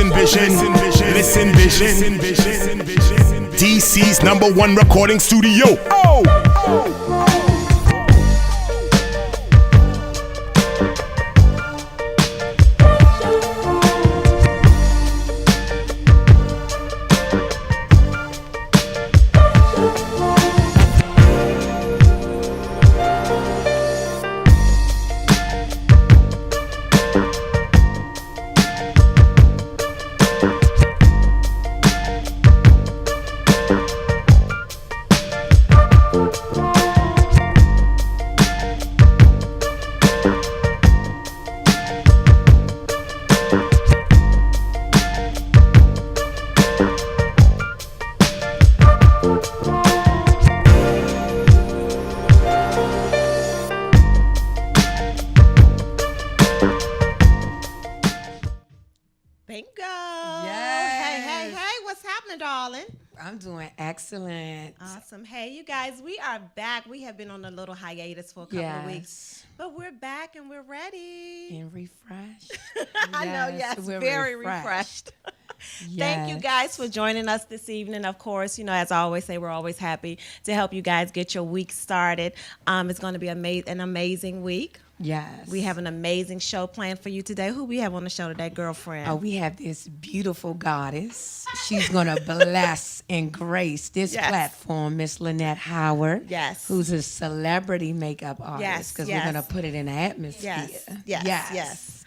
Listen vision, listen vision. DC's #1 recording studio. I'm doing excellent. Awesome. Hey, you guys, we are back. We have been on a little hiatus for a couple of weeks, but we're back and we're ready. And refreshed. I know, yes, we're very refreshed. Thank you guys for joining us this evening. Of course, you know, as I always say, we're always happy to help you guys get your week started. It's going to be an amazing week. Yes. We have an amazing show planned for you today. Who we have on the show today, girlfriend? Oh, we have this beautiful goddess. She's going to bless and grace this platform, Miss Lynette Howard. Yes. Who's a celebrity makeup artist. Because we're going to put it in the atmosphere. Yes.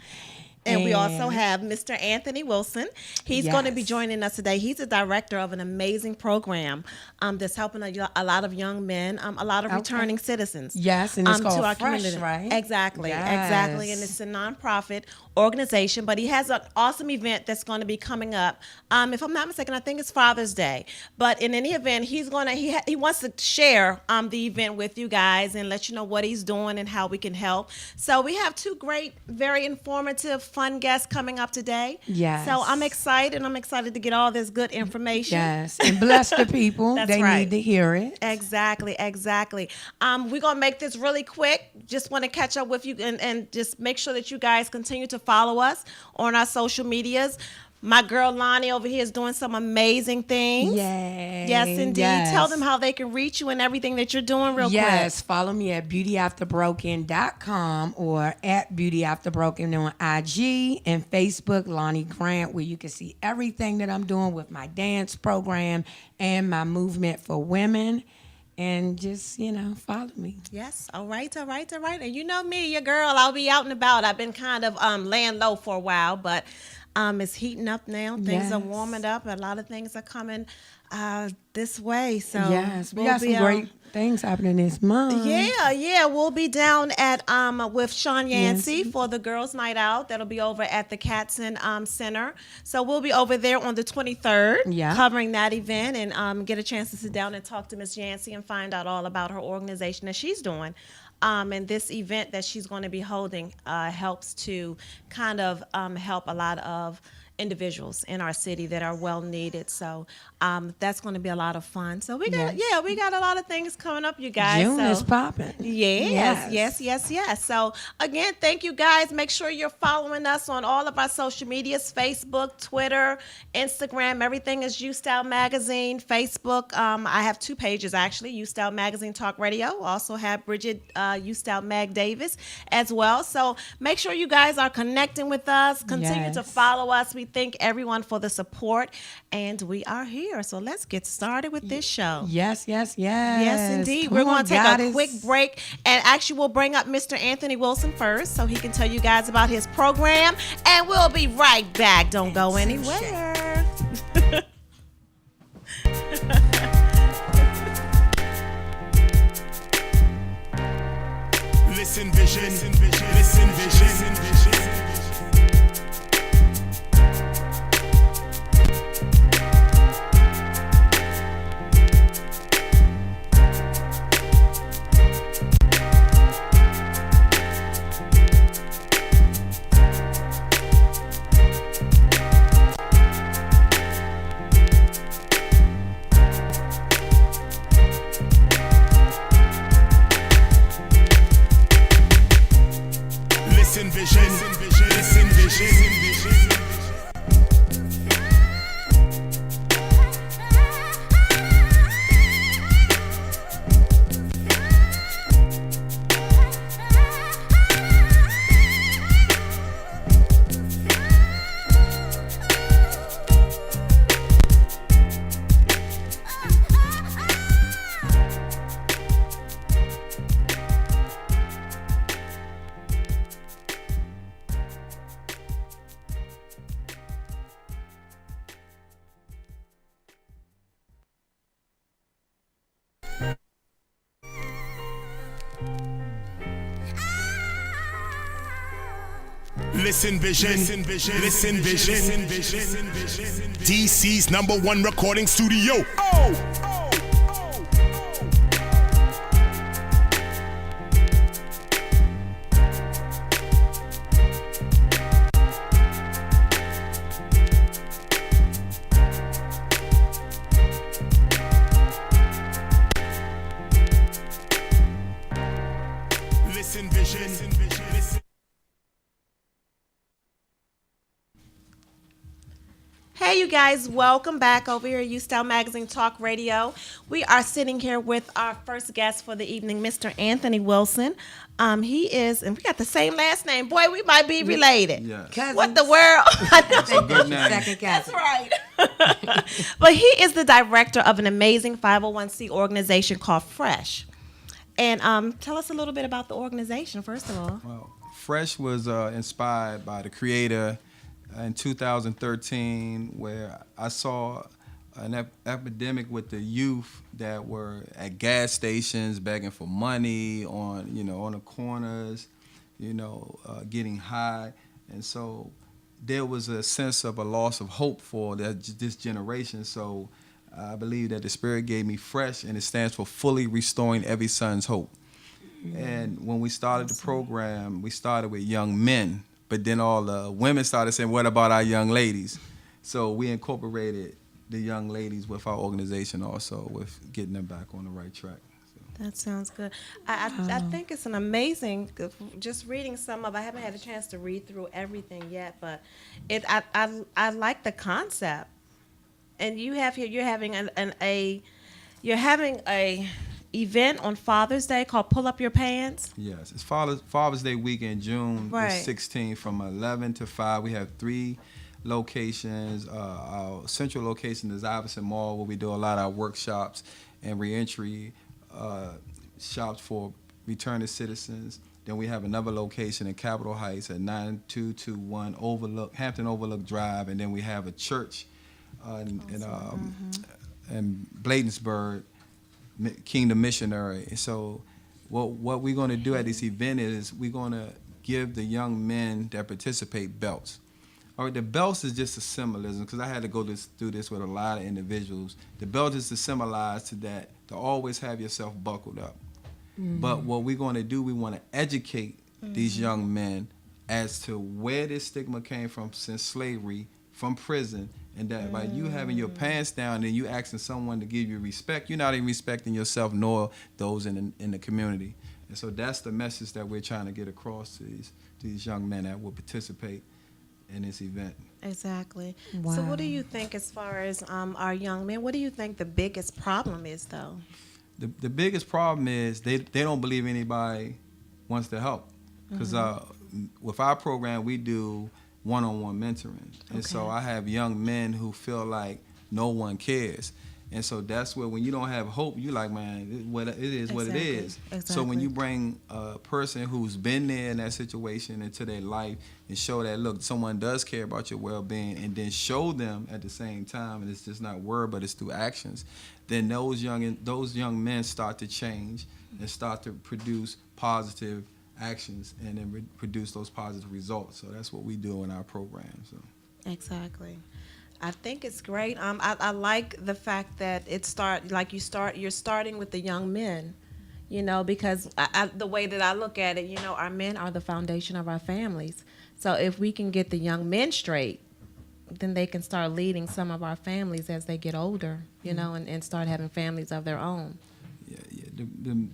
And we also have Mr. Anthony Wilson. He's going to be joining us today. He's a director of an amazing program that's helping a lot of young men, a lot of returning citizens. Yes, and it's called to our Fresh, community. right? Exactly. And it's a nonprofit organization, but he has an awesome event that's going to be coming up. If I'm not mistaken, I think it's Father's Day. But in any event, he wants to share the event with you guys and let you know what he's doing and how we can help. So we have two great, very informative, fun guests coming up today. Yes. So I'm excited. I'm excited to get all this good information. Yes. And bless the people. They need to hear it. Exactly. We're going to make this really quick. Just want to catch up with you and just make sure that you guys continue to follow us on our social medias. My girl Lonnie over here is doing some amazing things. Yay. Yes, indeed. Yes. Tell them how they can reach you and everything that you're doing real quick. Yes, follow me at beautyafterbroken.com or at beautyafterbroken on IG and Facebook, Lonnie Grant, where you can see everything that I'm doing with my dance program and my movement for women. And just, follow me. Yes. All right. And you know me, your girl, I'll be out and about. I've been kind of laying low for a while, but it's heating up now. Things are warming up. A lot of things are coming this way. So yes, we got some great things happening this month. Yeah. We'll be down at with Sean Yancey for the Girls Night Out. That'll be over at the Katzen Center. So we'll be over there on the 23rd, covering that event and get a chance to sit down and talk to Miss Yancey and find out all about her organization that she's doing. And this event that she's going to be holding helps to kind of help a lot of individuals in our city that are well needed. So that's going to be a lot of fun. So we got a lot of things coming up, you guys. June is popping. Yes. So again, thank you guys. Make sure you're following us on all of our social medias: Facebook, Twitter, Instagram. Everything is UStyle Magazine. Facebook. I have two pages actually: UStyle Magazine Talk Radio. Also have Bridget UStyle Mag Davis as well. So make sure you guys are connecting with us. Continue to follow us. We thank everyone for the support, and we are here. So let's get started with this show. Yes, indeed. We're going to take a quick break, and actually we'll bring up Mr. Anthony Wilson first so he can tell you guys about his program, and we'll be right back. Don't go anywhere. Listen vision. Vision. Listen Vision, Listen Vision, DC's #1 recording studio. Listen Vision, listen. Hey, you guys, welcome back over here at UStyle Magazine Talk Radio. We are sitting here with our first guest for the evening, Mr. Anthony Wilson. He is, and we got the same last name. Boy, we might be related. Yes. What the world? That's a good name. Second That's cousin. right. But he is the director of an amazing 501c organization called Fresh. And tell us a little bit about the organization, first of all. Well, Fresh was inspired by the creator in 2013, where I saw an epidemic with the youth that were at gas stations begging for money on the corners, getting high, and so there was a sense of a loss of hope for this generation. So I believe that the Spirit gave me Fresh, and it stands for Fully Restoring Every Son's Hope. And when we started the program, we started with young men, but then all the women started saying, what about our young ladies? So we incorporated the young ladies with our organization also, with getting them back on the right track. So. That sounds good. I think it's an amazing, just reading some of, I haven't had a chance to read through everything yet, but I like the concept. And you have here, you're having a event on Father's Day called Pull Up Your Pants. Yes, it's Father's Day weekend, June Right. 16th from 11 to 5. We have 3 locations. Our central location is Iverson Mall, where we do a lot of our workshops and reentry shops for returning citizens. Then we have another location in Capitol Heights at 9221 Hampton Overlook Drive, and then we have a church in Bladensburg, Kingdom Missionary. So what we're going to do at this event is we're going to give the young men that participate belts. All right, the belts is just a symbolism, because I had to go through this with a lot of individuals. The belt is to symbolize to that, to always have yourself buckled up. Mm-hmm. But what we're going to do, we want to educate these young men as to where this stigma came from since slavery, from prison, and that by you having your pants down and you asking someone to give you respect, you're not even respecting yourself nor those in the community. And so that's the message that we're trying to get across to these young men that will participate in this event. Exactly. Wow. So what do you think as far as our young men, what do you think the biggest problem is, though? The biggest problem is they don't believe anybody wants to help. Because with our program, we do one-on-one mentoring. And so I have young men who feel like no one cares. And so that's where, when you don't have hope, you like, man, it is what it is. Exactly. So when you bring a person who's been there in that situation into their life and show that, look, someone does care about your well-being, and then show them at the same time, and it's just not word, but it's through actions, then those young men start to change and start to produce positive actions and then produce those positive results. So that's what we do in our program. So. Exactly. I think it's great. I like the fact that you're starting with the young men, because the way that I look at it, our men are the foundation of our families. So if we can get the young men straight, then they can start leading some of our families as they get older, and start having families of their own. Yeah.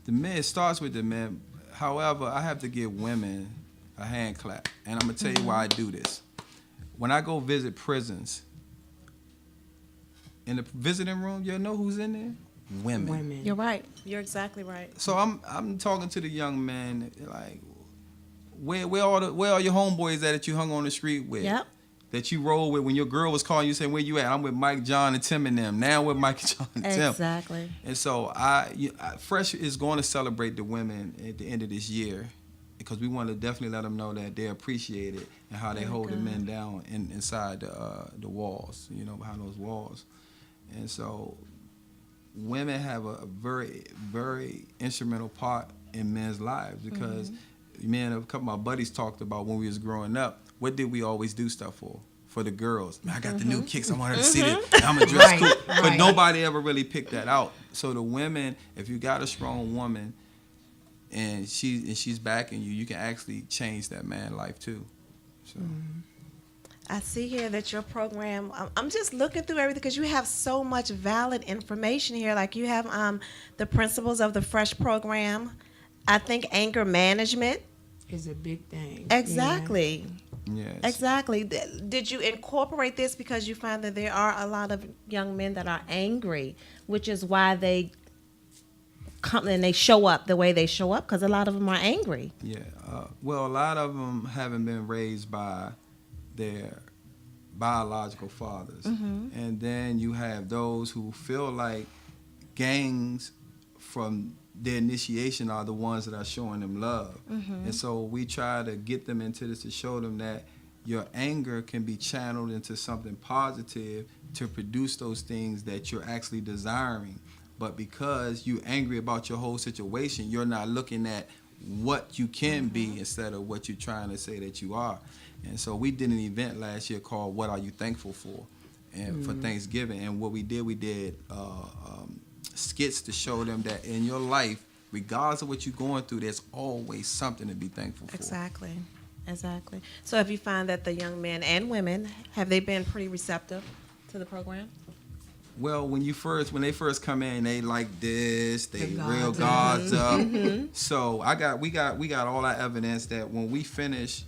The men, it starts with the men. However, I have to give women a hand clap, and I'm gonna tell you why I do this. When I go visit prisons, in the visiting room, you'll know who's in there? Women. You're right. You're exactly right. So I'm talking to the young men, like, where are your homeboys that you hung on the street with? Yep. That you rolled with when your girl was calling you saying, where you at? I'm with Mike, John, and Tim and them. Now I'm with Mike, John, and Tim. Exactly. And so Fresh is going to celebrate the women at the end of this year, because we want to definitely let them know that they're appreciated and how they hold the men down inside the walls, behind those walls. And so women have a very, very instrumental part in men's lives, because me and a couple of my buddies talked about when we was growing up, what did we always do stuff for? For the girls. Man, I got the new kicks. I want her to see that I'm a dress cool. But nobody ever really picked that out. So the women, if you got a strong woman and she's backing you, you can actually change that man's life too. So. I see here that your program, I'm just looking through everything because you have so much valid information here. Like you have the principles of the Fresh program. I think anger management is a big thing. Exactly. Yes. Exactly. Did you incorporate this because you find that there are a lot of young men that are angry, which is why they come and they show up the way they show up, because a lot of them are angry. Yeah. Well, a lot of them haven't been raised by their biological fathers. And then you have those who feel like gangs from their initiation are the ones that are showing them love. And so we try to get them into this to show them that your anger can be channeled into something positive to produce those things that you're actually desiring. But because you're angry about your whole situation, you're not looking at what you can be instead of what you're trying to say that you are. And so we did an event last year called What Are You Thankful For? And for Thanksgiving. And what we did skits to show them that in your life, regardless of what you're going through, there's always something to be thankful for. Exactly. So if you find that the young men and women, have they been pretty receptive to the program? Well, when they first come in, they like this, they real guards up. So we got all our evidence that when we finish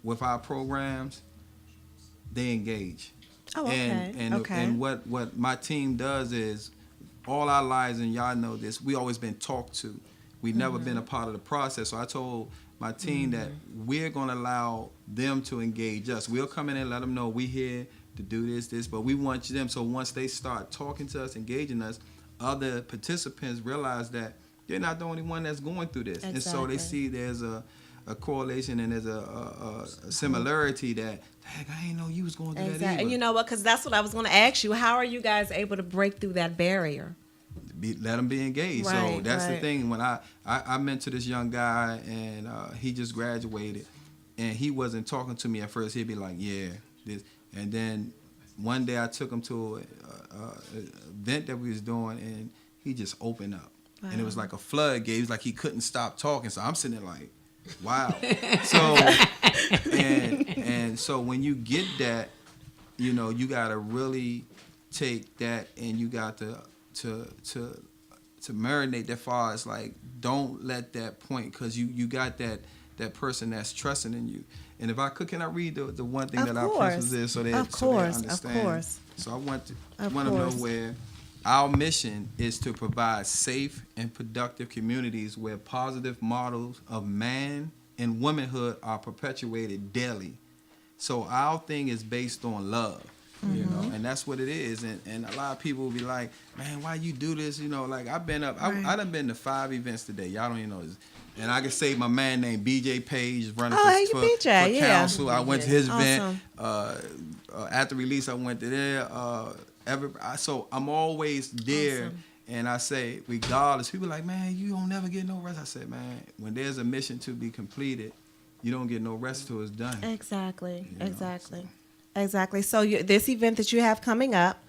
with our programs, they engage. Oh, okay. And what my team does is, all our lives, and y'all know this, we always been talked to. We've never been a part of the process. So I told my team that we're going to allow them to engage us. We'll come in and let them know we here to do this, but we want them. So once they start talking to us, engaging us, other participants realize that they're not the only one that's going through this. Exactly. And so they see there's a correlation and there's a similarity that, heck, I didn't know you was going through that either. And you know what? Because that's what I was going to ask you. How are you guys able to break through that barrier? Let them be engaged. Right, so that's the thing. When I mentor this young guy, and he just graduated, and he wasn't talking to me at first. He'd be like, yeah, this. And then one day I took him to an event that we was doing, and he just opened up. Wow. And it was like a floodgate. It was like he couldn't stop talking. So I'm sitting there like, wow. So and so when you get that, you know, you gotta really take that, and you got to marinate that far. It's like, don't let that point, because you got that person that's trusting in you. And if I could, can I read the one thing that our principles is, so they understand? Of course. So I want to know where our mission is to provide safe and productive communities where positive models of man and womanhood are perpetuated daily. So our thing is based on love, you know, and that's what it is. And a lot of people will be like, man, why you do this? You know, like I done been to 5 events today. Y'all don't even know this. And I can say my man named BJ Page running for council. I went to his event. After release, I went to there. So I'm always there. Awesome. And I say, regardless, people are like, man, you don't never get no rest. I said, man, when there's a mission to be completed, you don't get no rest till it's done. Exactly. You know, Exactly. So this event that you have coming up,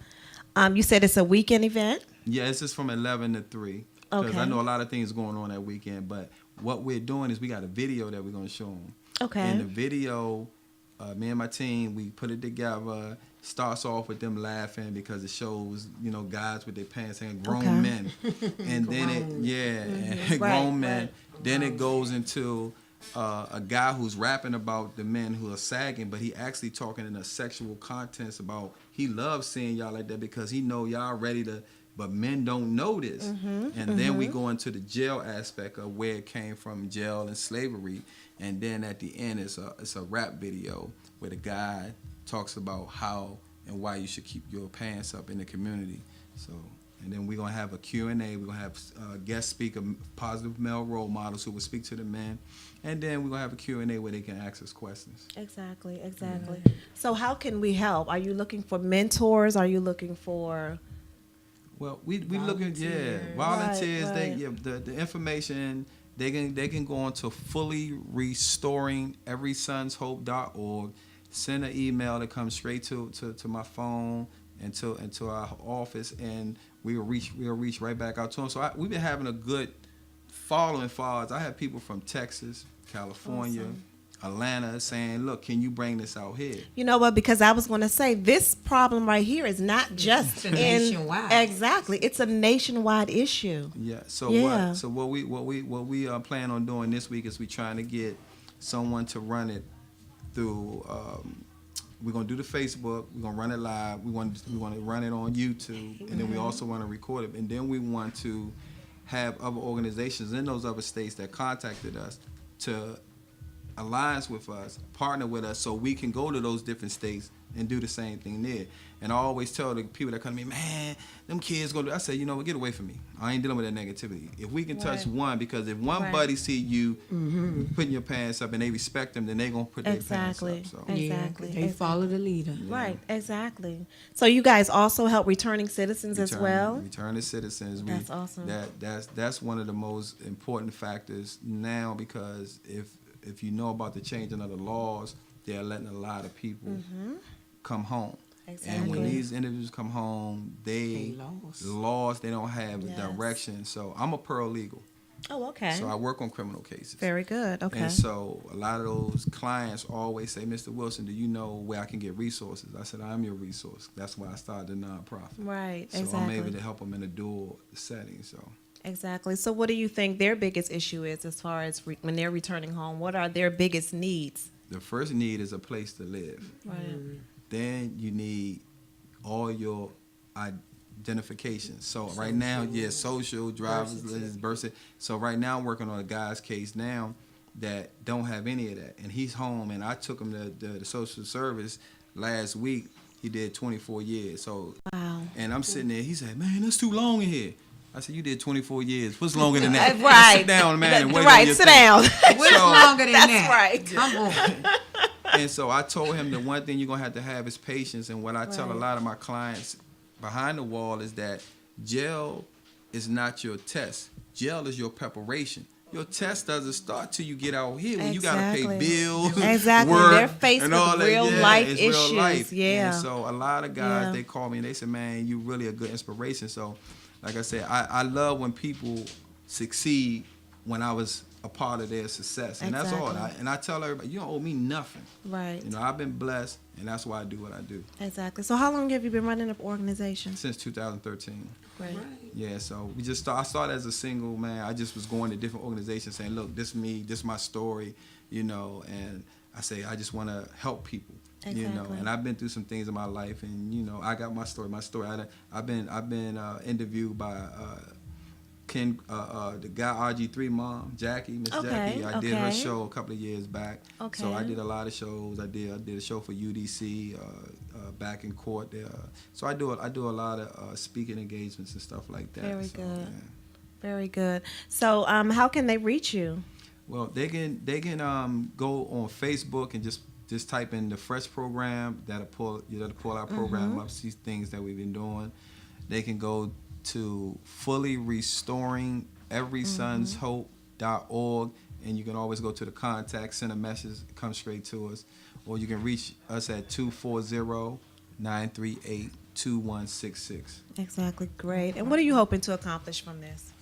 you said it's a weekend event? Yeah, it's just from 11 to 3. Because I know a lot of things going on that weekend. But what we're doing is we got a video that we're going to show them. Okay. And the video, me and my team, we put it together. Starts off with them laughing because it shows, you know, guys with their pants saying grown men. And then grown men. Then it goes into a guy who's rapping about the men who are sagging, but he actually talking in a sexual context about he loves seeing y'all like that because he know y'all ready to, but men don't know this. And then we go into the jail aspect of where it came from, jail and slavery. And then at the end, it's a rap video where the guy talks about how and why you should keep your pants up in the community. So, and then we're going to have a Q&A. We're going to have guest speaker, positive male role models who will speak to the men. And then we're going to have a Q&A where they can ask us questions. Exactly. So how can we help? Are you looking for mentors? Are you looking for... Well, we looking, volunteers. Right. The information they can go on to fully restoring everysonshope.org. Send an email that comes straight to my phone and to our office, and we'll reach right back out to them. So we've been having a good following. I have people from Texas, California, awesome. Atlanta saying, look, can you bring this out here? You know what? Because I was going to say, this problem right here is not just nationwide. Exactly. It's a nationwide issue. Yeah. So what we plan on doing this week is we trying to get someone to run it through. We're gonna do the Facebook. We're gonna run it live. We want to run it on YouTube, and then we also want to record it. And then we want to have other organizations in those other states that contacted us to alliance with us, partner with us, so we can go to those different states and do the same thing there. And I always tell the people that come to me, man, them kids go to, I say, you know what, get away from me. I ain't dealing with that negativity. If we can touch one, because if one buddy see you putting your pants up and they respect them, then they going to put their pants up. So. Exactly. They follow the leader. Right, exactly. So you guys also help returning citizens as well? Returning citizens. That's awesome. That's one of the most important factors now, because if you know about the changing of the laws, they're letting a lot of people come home. Exactly. And when these individuals come home, they lost. They don't have a direction. So I'm a paralegal. Oh, okay. So I work on criminal cases. Very good. Okay. And so a lot of those clients always say, Mr. Wilson, do you know where I can get resources? I said, I'm your resource. That's why I started the nonprofit. Right. So exactly. I'm able to help them in a dual setting. So. Exactly. So what do you think their biggest issue is as far as when they're returning home? What are their biggest needs? The first need is a place to live. Right. Then you need all your identification. So right now, social, driver's license, birth certificate. So right now I'm working on a guy's case now that don't have any of that. And he's home, and I took him to the social service last week. He did 24 years. So, wow. And I'm sitting there, he said, man, that's too long in here. I said, you did 24 years. What's longer than that? Right. Sit down, man, and wait right, on your sit thing. down. What's longer than that? Right. Come on. And so I told him the one thing you're going to have is patience. And what I tell a lot of my clients behind the wall is that jail is not your test. Jail is your preparation. Your test doesn't start till you get out here when you got to pay bills, exactly. work, They're faced and with all real that. life it's issues. Real life. Yeah. And so a lot of guys, they call me and they say, man, you really a good inspiration. So like I said, I love when people succeed when I was a part of their success. And that's all. And I tell everybody, you don't owe me nothing. Right. You know, I've been blessed, and that's why I do what I do. Exactly. So how long have you been running an organization? Since 2013. Right. Yeah, so I started as a single man. I just was going to different organizations saying, look, this is me, this is my story, you know, and I say, I just want to help people. Exactly. You know, and I've been through some things in my life, and you know, I got my story. I've been interviewed by the guy RG3 mom, Jackie, Miss Jackie. I did her show a couple of years back. Okay. So I did a lot of shows. I did a show for UDC, back in court there. So I do a lot of speaking engagements and stuff like that. Very good. Yeah. Very good. So how can they reach you? Well, they can go on Facebook and just type in the Fresh program. That'll pull our program up, see things that we've been doing. They can go to fully restoring everysonshope.org, and you can always go to the contact, send a message, come straight to us, or you can reach us at 240-938-2166. Exactly. Great. And what are you hoping to accomplish from this?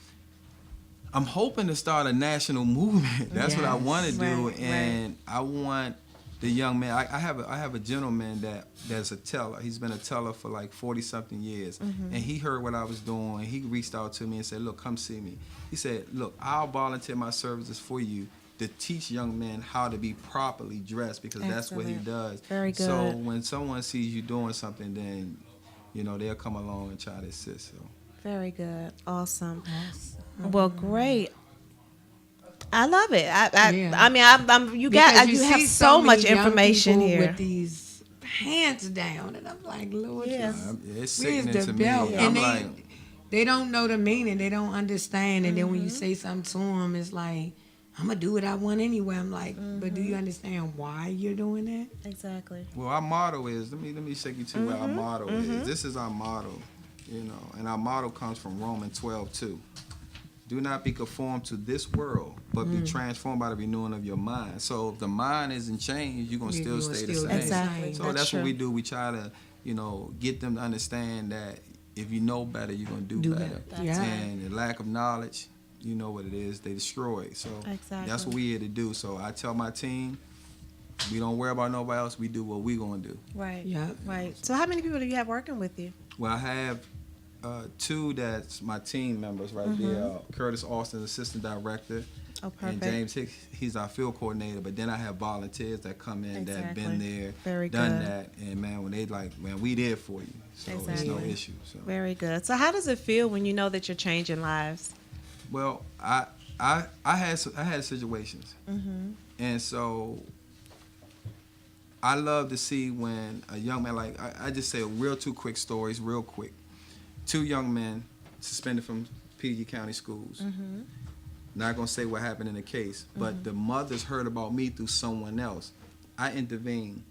I'm hoping to start a national movement. That's what I want to do, and I want the young man. I have a gentleman that's a teller. He's been a teller for like 40-something years, and he heard what I was doing. He reached out to me and said, "Look, come see me." He said, "Look, I'll volunteer my services for you to teach young men how to be properly dressed, because that's what he does." Very good. So when someone sees you doing something, then you know they'll come along and try to assist. So. Very good. Awesome. Well, great. I love it. I mean, you have so much information here with these pants down, and I'm like, Lord, it's sickening to me. And they don't know the meaning. They don't understand. And then when you say something to them, it's like, I'm gonna do what I want anyway. I'm like, but do you understand why you're doing that? Exactly. Well, our motto is, let me shake you to where our motto is. This is our motto, you know, and our motto comes from Romans 12:2. Do not be conformed to this world, but be transformed by the renewing of your mind. So if the mind isn't changed, you're going to still stay the same. Exactly. So that's what we do. We try to, get them to understand that if you know better, you're going to do better. And the lack of knowledge, you know what it is, they destroy it. So that's what we're here to do. So I tell my team, we don't worry about nobody else. We do what we're going to do. Right. Yeah. Right. So how many people do you have working with you? Well, I have 2 that's my team members right there. Curtis Austin, assistant director. Oh, perfect. And James Hicks, he's our field coordinator. But then I have volunteers that come in that have been there, done that. And, man, when they we there for you. So it's no issue. So. Very good. So how does it feel when you know that you're changing lives? Well, I had situations. And so I love to see when a young man, I just say two quick stories, real quick. 2 young men suspended from PG County schools. Not gonna say what happened in the case, but the mothers heard about me through someone else. I intervened,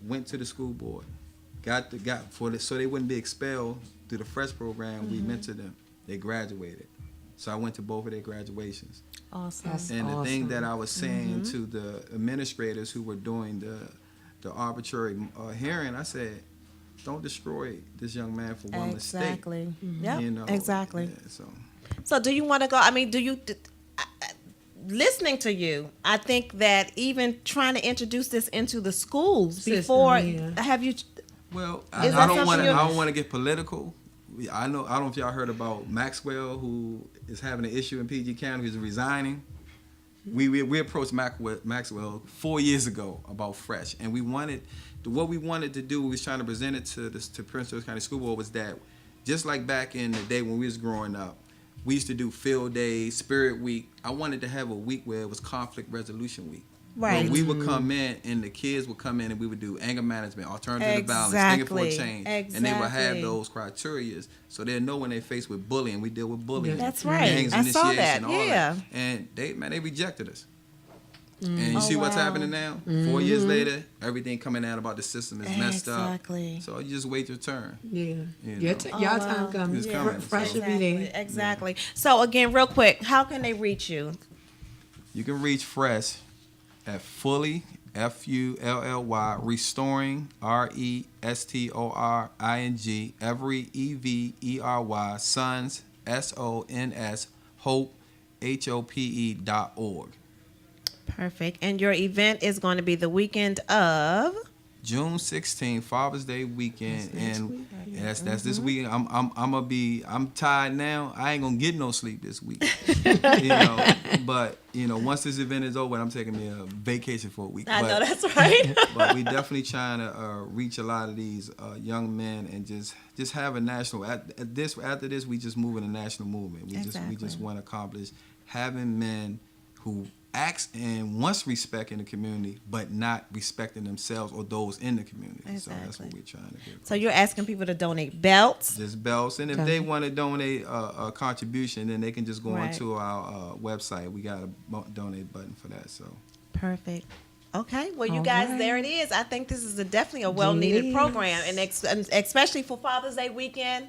went to the school board, so they wouldn't be expelled through the Fresh program. We mentored them. They graduated, so I went to both of their graduations. Awesome. And the thing that I was saying to the administrators who were doing the arbitrary hearing, I said, don't destroy this young man for one mistake. Exactly. Yeah. Exactly. Yeah, so do you want to go? I mean, listening to you, I think that even trying to introduce this into the schools before, have you? Well, I don't want to get political. I don't know if y'all heard about Maxwell, who is having an issue in PG County. He's resigning. We approached Maxwell 4 years ago about Fresh, and what we wanted to do, we was trying to present it to Prince George County School Board, was that just like back in the day when we was growing up, we used to do field days, spirit week. I wanted to have a week where it was conflict resolution week. Right. Where we would come in and the kids would come in and we would do anger management, alternative violence, thinking for a change. And they would have those criteria so they'll know when they're faced with bullying. We deal with bullying. That's right. I saw that. Yeah. And they rejected us. And you see what's happening now? 4 years later, everything coming out about the system is messed up. So you just wait your turn. Yeah. Y'all time comes. Fresh will be there. Exactly. So again, real quick, how can they reach you? You can reach Fresh at Fully, Fully, Restoring, Restoring, Every, Every, Sons, Sons, Hope, HOPE.org. Perfect. And your event is going to be the weekend of June 16th, Father's Day weekend, that's this weekend. I'm tired now. I ain't gonna get no sleep this week. But once this event is over, I'm taking me a vacation for a week. I know that's right. But we definitely trying to reach a lot of these young men and just have a national. After this, we just move in a national movement. We just want to accomplish having men who acts and wants respect in the community, but not respecting themselves or those in the community. Exactly. So that's what we're trying to do. So you're asking people to donate belts? Just belts. And if they want to donate a contribution, then they can just go onto our website. We got a donate button for that. So perfect. Okay. Well, you guys, there it is. I think this is definitely a well-needed program, and especially for Father's Day weekend.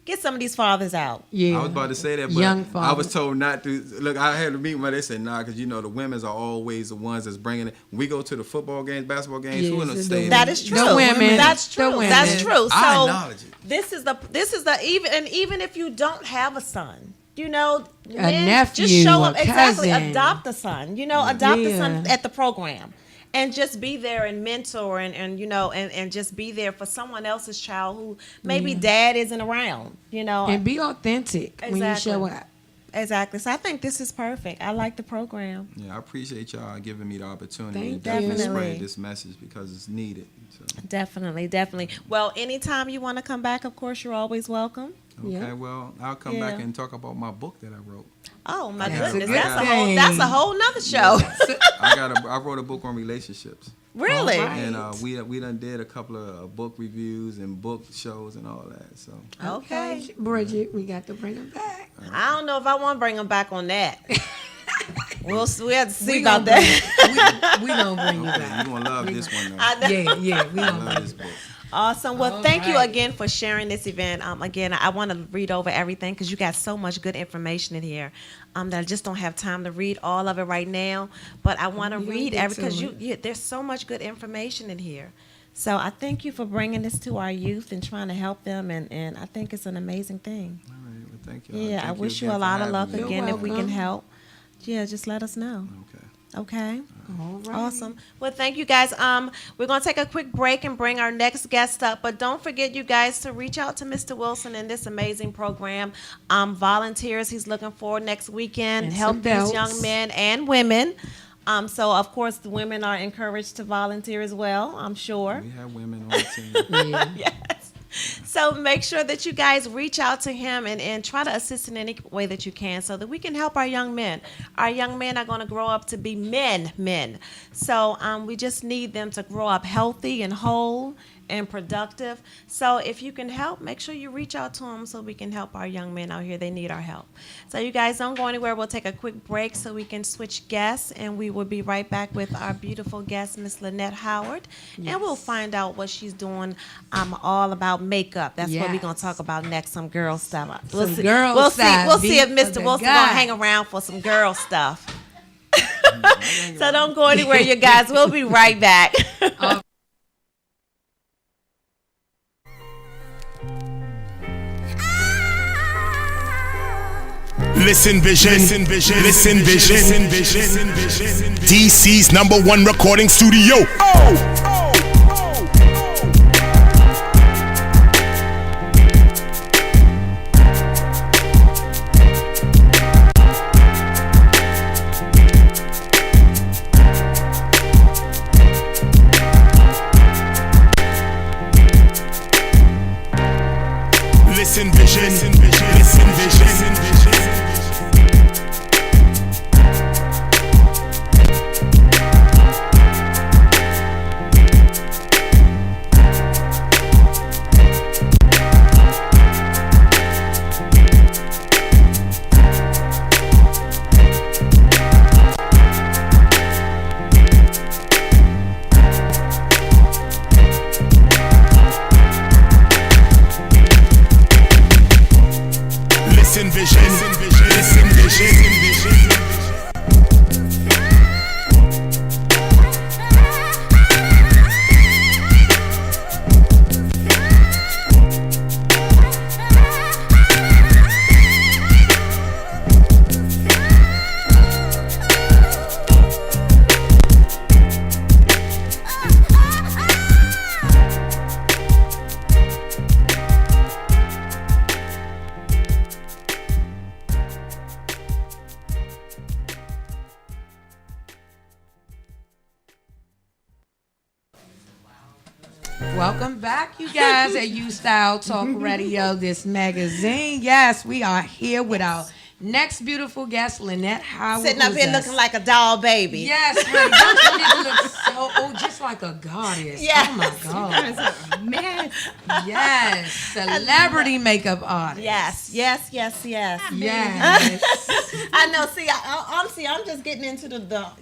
Get some of these fathers out. Yeah, I was about to say that, but I was told not to. Look, I had to meet them. They said, nah, because the women's are always the ones that's bringing it. When we go to the football games, basketball games, who in the stadium? That is true. The women. That's true. That's true. So I acknowledge it. This is the even if you don't have a son, a nephew, just show up. a Exactly. cousin. Adopt a son. Adopt a son at the program. And just be there and mentor and just be there for someone else's child who maybe dad isn't around, And be authentic when you show up. Exactly. So I think this is perfect. I like the program. Yeah, I appreciate y'all giving me the opportunity to spread this message because it's needed. So. Definitely. Well, anytime you want to come back, of course, you're always welcome. Okay, well, I'll come back and talk about my book that I wrote. Oh my goodness, that's a whole nother show. I wrote a book on relationships. Really? And we done did a couple of book reviews and book shows and all that. So okay, Bridget, we got to bring them back. I don't know if I want to bring them back on that. We have to see about that. We gonna bring you back. You gonna love this one though. Yeah, we gonna love this book. Awesome. Well, All thank you right. again for sharing this event. Again, I want to read over everything because you got so much good information in here that I just don't have time to read all of it right now. But I want to You'll read get every because to it. there's so much good information in here. So I thank you for bringing this to our youth and trying to help them, and I think it's an amazing thing. All right, well, thank you. Yeah, Thank I wish you again a for lot of having luck me. again if we can welcome. help. Yeah, just let us know. Okay. Okay. All right. Awesome. Well, thank you guys. We're gonna take a quick break and bring our next guest up, but don't forget, you guys, to reach out to Mr. Wilson in this amazing program. Volunteers he's looking for next weekend. And Help some these belts. young men and women. So of course the women are encouraged to volunteer as well, I'm sure. We have women on the team. Yeah. Yes. So make sure that you guys reach out to him and try to assist in any way that you can so that we can help our young men. Our young men are going to grow up to be men. So we just need them to grow up healthy and whole and productive. So if you can help, make sure you reach out to them so we can help our young men out here. They need our help. So you guys don't go anywhere. We'll take a quick break so we can switch guests, and we will be right back with our beautiful guest, Miss Lynette Howard. And we'll find out what she's doing all about makeup. That's what we're going to talk about next, some girl stuff. We'll Some see. girl We'll stuff, see. We'll see if beat for Mr. the Wilson's guy. going to hang around for some girl stuff. So don't go anywhere, you guys. We'll be right back. Listen Vision, Listen Vision, Listen Vision, Listen Vision, DC's #1 recording studio. Listen Vision, Listen Vision, Listen Vision. Listen Vision, Listen Vision, Listen Vision. Welcome back, you guys, at UStyle Talk Radio, this magazine. Yes, we are here with our next beautiful guest, Lynette Howard. Sitting up here looking like a doll baby. Yes, honey, don't you look so, just like a goddess. Yes. Oh my God. Man, Yes, celebrity makeup artist. Yes. Yes. I know. See, honestly, I'm just getting into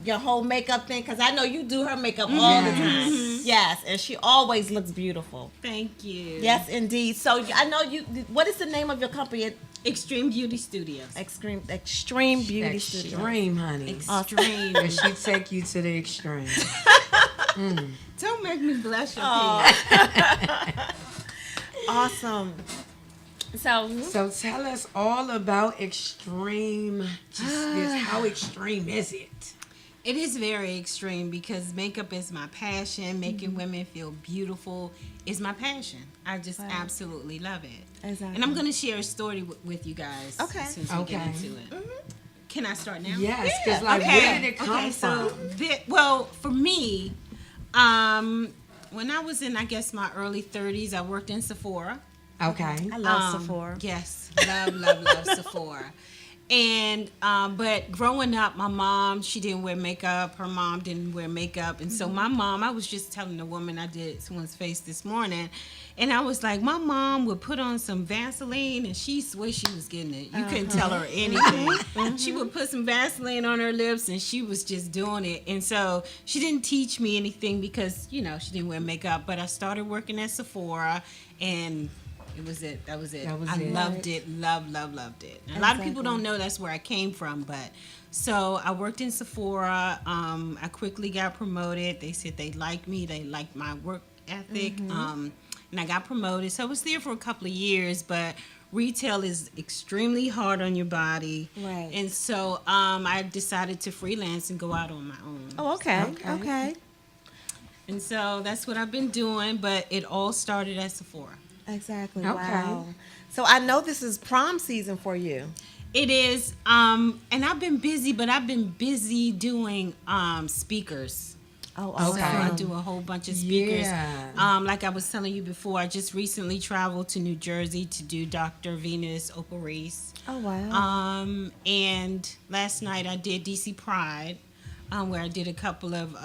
your whole makeup thing because I know you do her makeup all the time. Yes, and she always looks beautiful. thank you. Yes, indeed. So I know you. What is the name of your company? Extreme Beauty Studios. Extreme Beauty Studio. Extreme, honey. Extreme. And she take you to the extreme. Don't make me blush. Awesome. So tell us all about extreme. How extreme is it? It is very extreme because makeup is my passion. Making women feel beautiful is my passion. I just absolutely love it. Exactly. And I'm going to share a story with you guys. Okay. Since we get into it. Can I start now? Yes, because where did it come so from? for me, when I was in, I guess, my early 30s, I worked in Sephora. Okay. I love Sephora. Yes, love Sephora. And but growing up, my mom, she didn't wear makeup. Her mom didn't wear makeup. And so my mom, I was just telling the woman, I did someone's face this morning, and I was like, my mom would put on some Vaseline and she swear she was getting it. You couldn't tell her anything. She would put some Vaseline on her lips and she was just doing it. And so she didn't teach me anything because, she didn't wear makeup. But I started working at Sephora, and it was it. That was it. I loved it. Loved it. And a lot of people don't know that's where I came from, but so I worked in Sephora. I quickly got promoted. They said they liked me. They liked my work ethic. And I got promoted. So I was there for a couple of years, but retail is extremely hard on your body. Right. And so I decided to freelance and go out on my own. Oh, okay. And so that's what I've been doing, but it all started at Sephora. Exactly. Okay. Wow. So I know this is prom season for you. It is, and I've been busy, but I've been busy doing speakers. Oh, So I do a whole bunch of speakers. Yeah. Like I was telling you before, I just recently traveled to New Jersey to do Dr. Venus Operis. Oh, wow. And last night I did DC Pride, where I did a couple of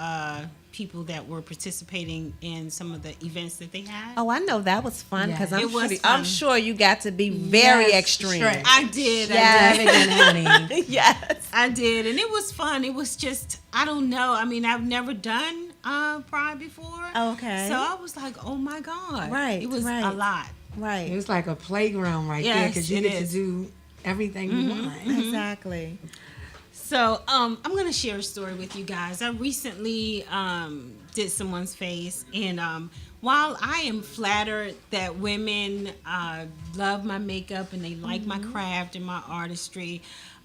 people that were participating in some of the events that they had. Oh, I know that was fun because Yeah. I'm sure you got to be very Yes, extreme. straight. I did. Honey. Yes. I did, and it was fun. It was just, I don't know. I mean, I've never done Pride before. Okay. So I was like, oh my God. Right, It was right. a lot. Right. It's like a playground right there Yes, because you it get is. to do everything you want. Exactly. So I'm going to share a story with you guys. I recently did someone's face, and while I am flattered that women love my makeup and they like my craft and my artistry,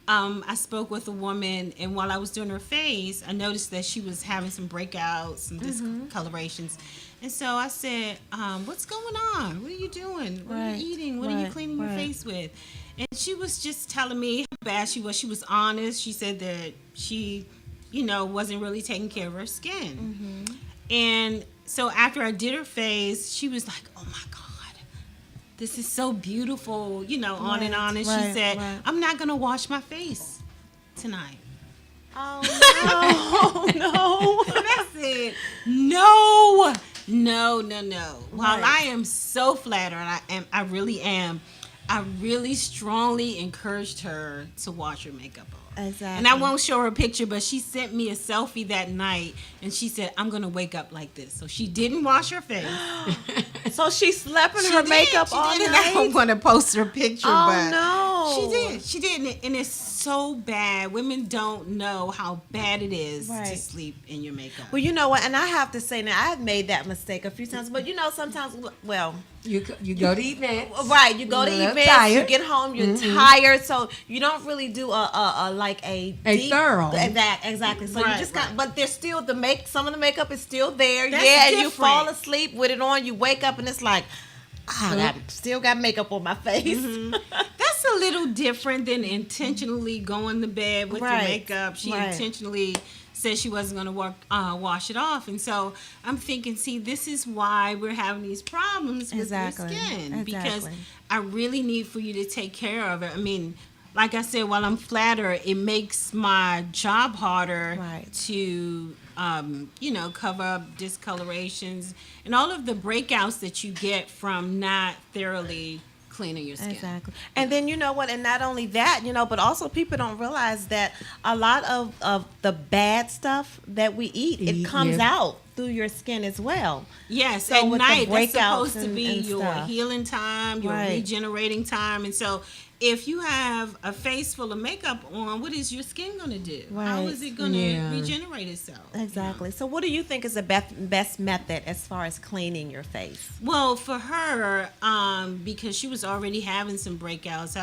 I spoke with a woman, and while I was doing her face, I noticed that she was having some breakouts, some discolorations. And so I said, what's going on? What are you doing? What are you eating? What are you cleaning your face with? And she was just telling me how bad she was. She was honest. She said that she, wasn't really taking care of her skin. And so after I did her face, she was like, oh my God, this is so beautiful, on and on. And she said, I'm not going to wash my face tonight. Oh, no. And I said, no. While I am so flattered, I really am, I really strongly encouraged her to wash her makeup off. Exactly. And I won't show her a picture, but she sent me a selfie that night, and she said, I'm going to wake up like this. So she didn't wash her face. So she slept in her makeup all night. night? I don't want to post her picture, Oh, but no. she did. And it's so bad. Women don't know how bad it is to sleep in your makeup. Well, you know what? And I have to say now, I've made that mistake a few times. But, sometimes, You go to events. right, you go to You're events, tired. you get home, you're tired, so you don't really do a deep, thorough. Exactly. So you just got, but there's still some of the makeup is still there. That's and you different. fall asleep with it on. You wake up and it's like, I still got makeup on my face. That's a little different than intentionally going to bed with your makeup. She intentionally said she wasn't going to wash it off. And so I'm thinking, see, this is why we're having these problems with your skin. Because I really need for you to take care of it. I mean, like I said, while I'm flattered, it makes my job harder to, cover up discolorations and all of the breakouts that you get from not thoroughly cleaning your skin. Exactly. And then, you know what, and not only that, but also people don't realize that a lot of the bad stuff that we eat, it comes out through your skin as well. Yes, so at with night, the that's breakouts supposed to be and your stuff. healing time, your regenerating time. And so if you have a face full of makeup on, what is your skin going to do? How is it going to regenerate itself? Exactly. So what do you think is the best method as far as cleaning your face? Well, for her, because she was already having some breakouts,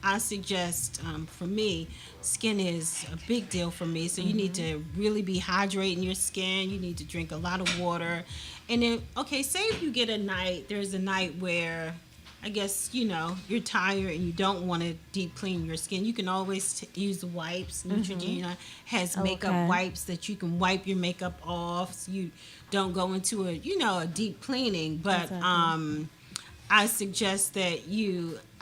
I suggest, for me, skin is a big deal for me. So you need to really be hydrating your skin. You need to drink a lot of water. And then, say if you get there's a night where I guess, you're tired and you don't want to deep clean your skin. You can always use wipes. Neutrogena has makeup wipes that you can wipe your makeup off so you don't go into a deep cleaning. But I suggest that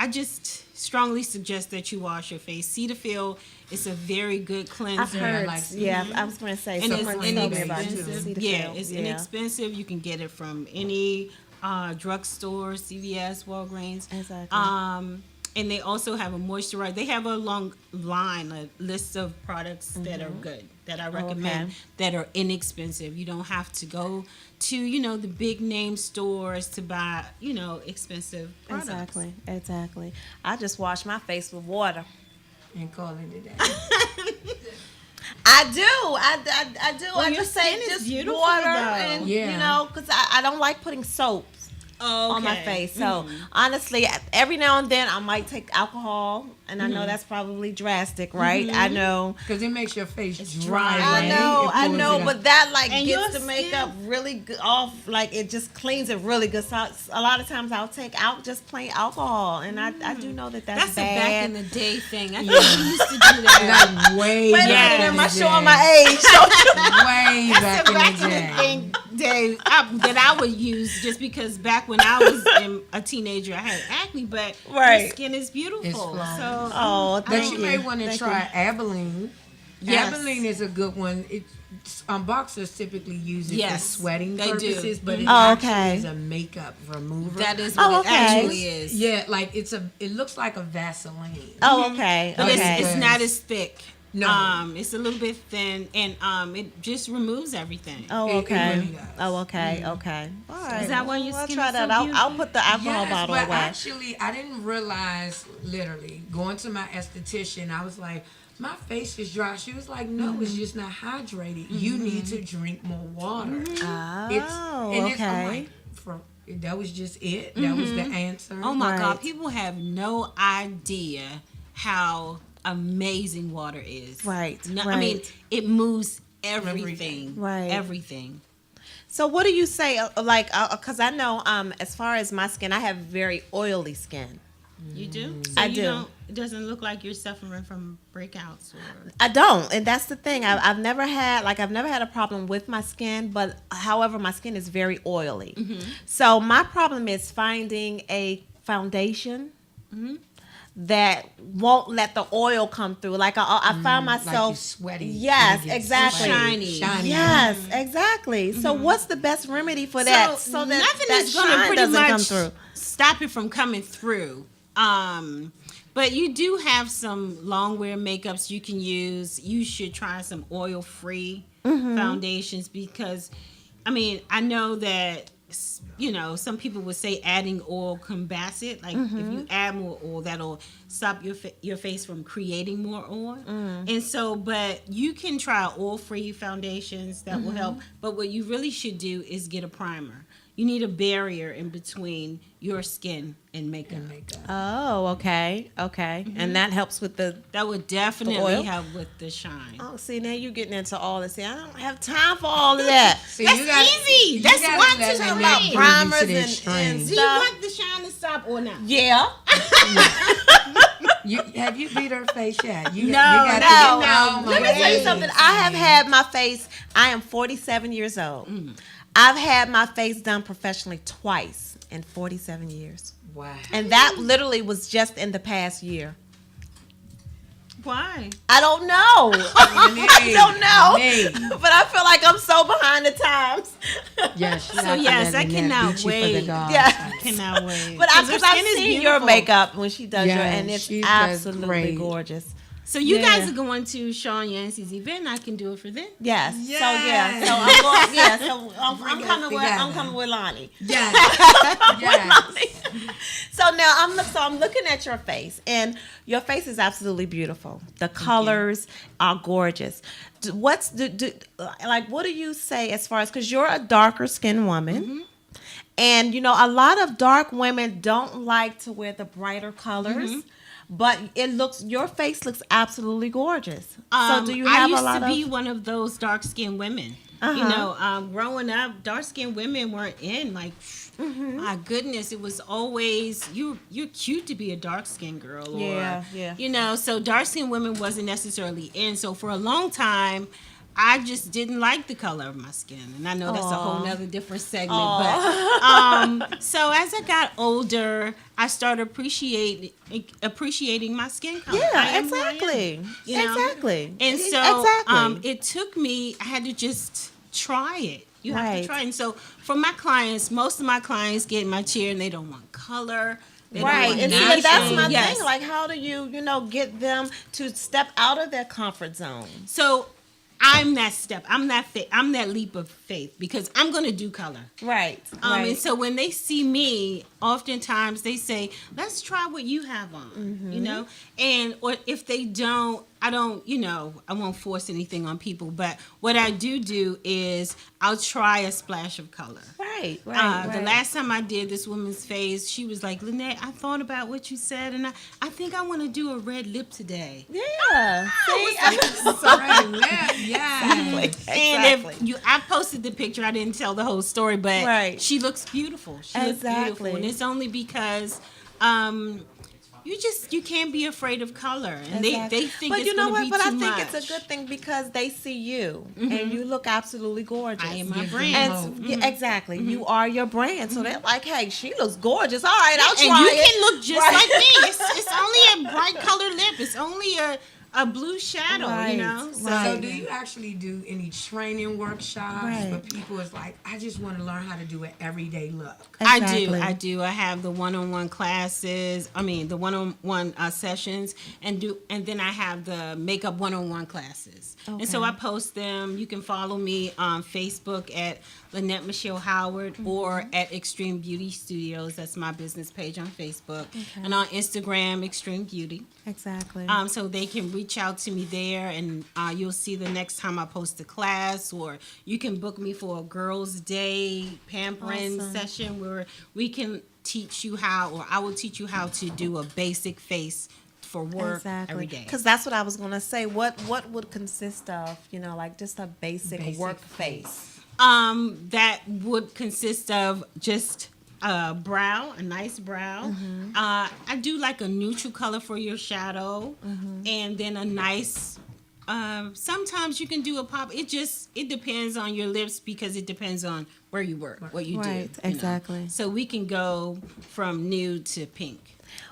I just strongly suggest that you wash your face. Cetaphil is a very good cleanser. I've heard. I was going to say. And it's inexpensive. Yeah, it's inexpensive. You can get it from any drugstore, CVS, Walgreens. Exactly. And they also have a moisturizer. They have a long line, a list of products that are good, that I recommend, that are inexpensive. You don't have to go to, the big name stores to buy, expensive products. Exactly. I just wash my face with water. And call it a day. I do. I do. Well, I your just say skin is just beautiful, water, though. and because I don't like putting soaps on my face. So honestly, every now and then I might take alcohol, and I know that's probably drastic, right? I know because it makes your face dry. I know, but that gets the makeup really good off. Like it just cleans it really good. So a lot of times I'll take out just plain alcohol, and I do know that's a bad. back in the day thing. I think we used to do that. Like way Wait a back minute, in am I the showing day. my age? Way back in Back the day. in the day that I would use, just because back when I was a teenager, I had acne, but my skin is beautiful. It's flawless. So, But you may want to try Abilene. Yes. Abilene is a good one. Boxers typically use it for sweating purposes, but it actually is a makeup remover. That is what it actually is. Yeah, like it looks like a Vaseline. Oh, okay. But it's not as thick. No. It's a little bit thin, and it just removes everything. Oh, okay. It really does. Oh, okay. Okay. All right. Is that why your I'll skin try is that. so beautiful? I'll put the alcohol bottle but away. actually, I didn't realize, literally, going to my esthetician, I was like, my face is dry. She was like, no, it's just not hydrated. You need to drink more water. Okay. That was just it. That was the answer. Oh my God, people have no idea how amazing water is. Right. I mean, it moves everything. Right. Everything. So what do you say, because I know as far as my skin, I have very oily skin. You do? So I do. It doesn't look like you're suffering from breakouts, or I don't, and that's the thing. I've never had a problem with my skin, but however, my skin is very oily. So my problem is finding a foundation that won't let the oil come through. Like I find myself like sweaty. Yes, exactly. Shiny. Yes, exactly. So what's the best remedy for that? So that nothing that is going to shine pretty doesn't come much through. stop it from coming through. But you do have some long wear makeups you can use. You should try some oil-free foundations because, I know that, some people would say adding oil combats it. Like if you add more oil, that'll stop your face from creating more oil. And so, but you can try oil-free foundations that will help. But what you really should do is get a primer. You need a barrier in between your skin and makeup. Oh, okay. And that helps with that would definitely help with the shine. Oh, see, now you're getting into all this. See, I don't have time for all of that. See, That's easy. That's one to Talking three. about primers and Do you stuff. want the shine to stop or not? Yeah. Have you beat her face yet? No. Oh, Let me tell you something. I have had my face. I am 47 years old. I've had my face done professionally twice in 47 years. Wow. And that literally was just in the past year. Why? I don't know. I don't know. But I feel like I'm so behind the times. Yes. I cannot wait. Yeah. I cannot wait. But because I've seen your makeup when she does your, and it's she absolutely great. Gorgeous. So you guys are going to Sean Yancey's event. I can do it for them. Yes. Yes. So I'm going. Yeah. So I'm coming with Lonnie. Yes. Yes. So now I'm looking at your face, and your face is absolutely beautiful. The colors are gorgeous. What do you say as far as, because you're a darker skinned woman, and a lot of dark women don't like to wear the brighter colors. But your face looks absolutely gorgeous. So do you have a lot of? I used to be one of those dark-skinned women. Growing up, dark-skinned women weren't in. Like, my goodness, it was always you're cute to be a dark-skinned girl. So dark-skinned women wasn't necessarily in. So for a long time, I just didn't like the color of my skin. And I know that's a whole nother different segment. But so as I got older, I started appreciating my skin color. Yeah, exactly. You know? Exactly. And so it took me, I had to just try it. You have to try it. And so for my clients, most of my clients get in my chair and they don't want color. Right, and see, that's my thing. Like, how do you, get them to step out of their comfort zone? So I'm that step. I'm that leap of faith because I'm going to do color. Right. And so when they see me, oftentimes they say, "Let's try what you have on," and or if they don't, I don't, I won't force anything on people. But what I do is I'll try a splash of color. Right. The last time I did this woman's face, she was like, "Lynette, I thought about what you said, and I think I want to do a red lip today." Yeah. See, red lip. Yeah. Exactly. And I posted the picture. I didn't tell the whole story, but she looks beautiful. She looks beautiful, and it's only because you can't be afraid of color, and they think but it's going to be too much. But I think it's a good thing because they see you and you look absolutely gorgeous. I am my brand. And exactly, you are your brand. So they're like, "Hey, she looks gorgeous. All right, I'll try and you it." can look just like me. It's only a bright colored lip. It's only a blue shadow, So do you actually do any training workshops for people? It's like, I just want to learn how to do an everyday look. Exactly. I do. I have the one-on-one classes. I mean, the one-on-one sessions, and then I have the makeup one-on-one classes. Okay. And so I post them. You can follow me on Facebook at Lynette Michelle Howard or at Extreme Beauty Studios. That's my business page on Facebook. Okay. And on Instagram, Extreme Beauty. Exactly. So they can reach out to me there, and you'll see the next time I post a class, or you can book me for a girls' day pampering session where we can teach you how, or I will teach you how to do a basic face for work every day. Because that's what I was going to say. What would consist of, like just a basic work face? That would consist of just a nice brow. I do like a neutral color for your shadow, and then a nice. Sometimes you can do a pop. It depends on your lips because it depends on where you work, what you do. Right, exactly. So we can go from nude to pink.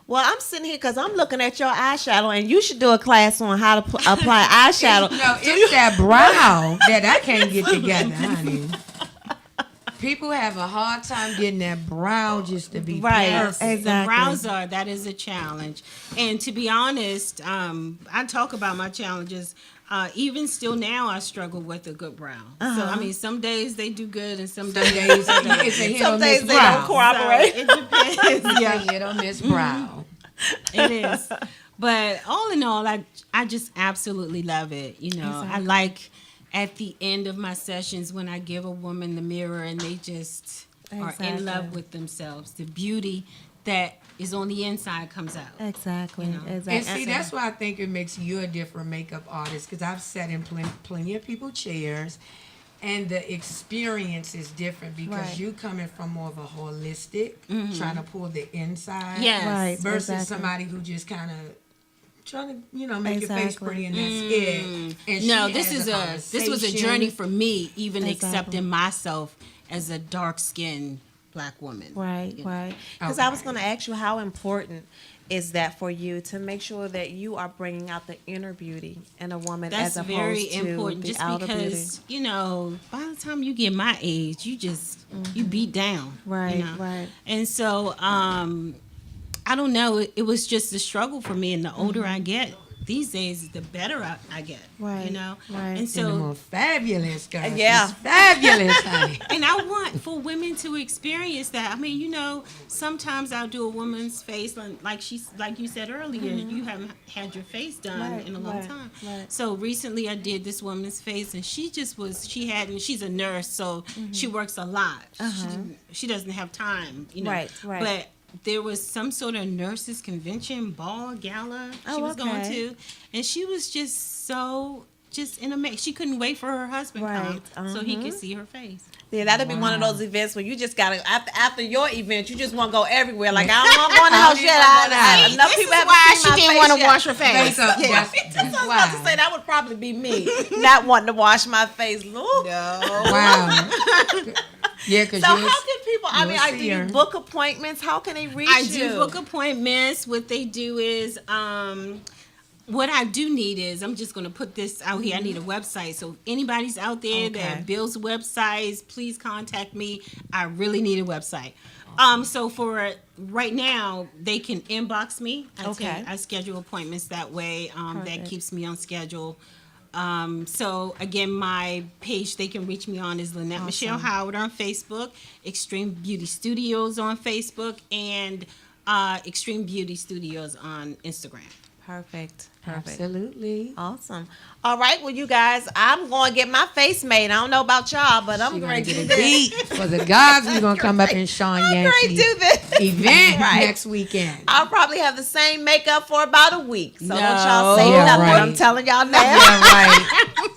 Well, I'm sitting here because I'm looking at your eyeshadow, and you should do a class on how to apply eyeshadow. It's that brow that I can't get together, honey. People have a hard time getting that brow just to be perfect. Exactly. The brows that is a challenge. And to be honest, I talk about my challenges. Even still now, I struggle with a good brow. So, I mean, some days they do good, and some days it's a hit or miss they don't cooperate. So it depends. It's a hit or miss brow. It is. But all in all, I just absolutely love it. Exactly. I like at the end of my sessions when I give a woman the mirror and they just are in love with themselves. The beauty that is on the inside comes out. Exactly. Exactly. And see, that's why I think it makes you a different makeup artist, because I've sat in plenty of people's chairs, and the experience is different because you coming from more of a holistic, trying to pull the inside, versus somebody who just kind of trying to, make your face pretty and that's it. And no, this was a journey for me, even accepting myself as a dark-skinned Black woman. Right. Because I was going to ask you, how important is that for you to make sure that you are bringing out the inner beauty in a woman as opposed very to important, the just outer because, beauty? By the time you get my age, you just, you beat down. Right. And so, I don't know. It was just a struggle for me, and the older I get these days, the better I get. Right. And so the more fabulous, girl. Yeah. She's fabulous, honey. And I want for women to experience that. I mean, sometimes I'll do a woman's face, like you said earlier. You haven't had your face done in a long time. Right. So recently, I did this woman's face, and she's a nurse, so she works a lot. She doesn't have time, Right. But there was some sort of nurses convention, ball, gala she was going to, and she was just so just in a mix. She couldn't wait for her husband Right. come so he could see her face. Yeah, that'd be one of those events where you just gotta after your event, you just want to go everywhere. Like I don't want to go in the house yet. Enough people haven't seen my face. She didn't want to wash her face. That's what I was about to say. That would probably be me, not wanting to wash my face. No. Wow. Yeah, because so how can people? I mean, do you book appointments? How can they reach you? I do book appointments. What they do is, what I do need is, I'm just going to put this out here. I need a website. So if anybody's out there that builds websites, please contact me. I really need a website. So for right now, they can inbox me. I schedule appointments that way. That keeps me on schedule. So again, my page they can reach me on is Lynette Michelle Howard on Facebook, Extreme Beauty Studios on Facebook, and Extreme Beauty Studios on Instagram. Perfect. Absolutely. Awesome. All right. Well, you guys, I'm going to get my face made. I don't know about y'all, but I'm going to get a beat for the gods. We're going to come up in Sean Yancey do this event next weekend. I'll probably have the same makeup for about a week. So don't y'all say nothing. Right. I'm telling y'all now. Yeah, right.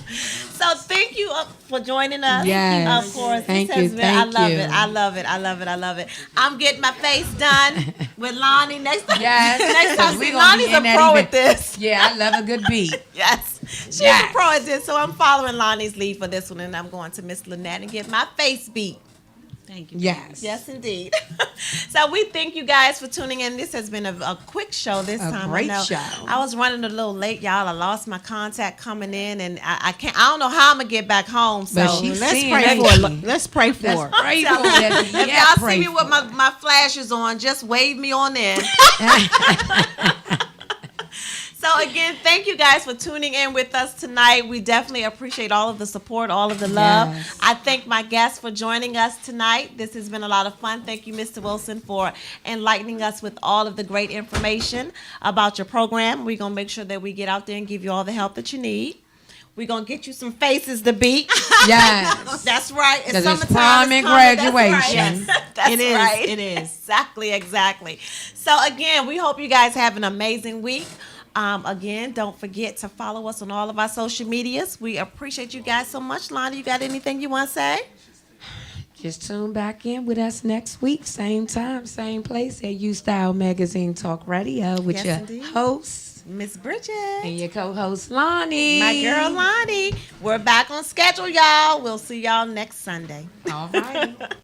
So thank you for joining us. Yes. Of course. Thank you. I love it. I love it. I'm getting my face done with Lonnie next time. Yes. Next time. See, Lonnie's a pro at this. Yeah, I love a good beat. Yes. She's a pro at this. So I'm following Lonnie's lead for this one, and I'm going to Miss Lynette and get my face beat. Thank you. Yes. Yes, indeed. So we thank you guys for tuning in. This has been a quick show this time. A great show. I was running a little late, y'all. I lost my contact coming in, and I can't. I don't know how I'm gonna get back home. So let's pray for her. Let's pray for her. If y'all see me with my flashes on, just wave me on in. So again, thank you guys for tuning in with us tonight. We definitely appreciate all of the support, all of the love. Yes. I thank my guests for joining us tonight. This has been a lot of fun. Thank you, Mr. Wilson, for enlightening us with all of the great information about your program. We're going to make sure that we get out there and give you all the help that you need. We're going to get you some faces to beat. Yes. That's right. Because it's prom and graduation. That's right. Right. It is. Exactly. So again, we hope you guys have an amazing week. Again, don't forget to follow us on all of our social medias. We appreciate you guys so much. Lonnie, you got anything you want to say? Just tune back in with us next week, same time, same place at UStyle Magazine Talk Radio with your host, Miss Bridget. And your co-host, Lonnie. My girl, Lonnie. We're back on schedule, y'all. We'll see y'all next Sunday. All right.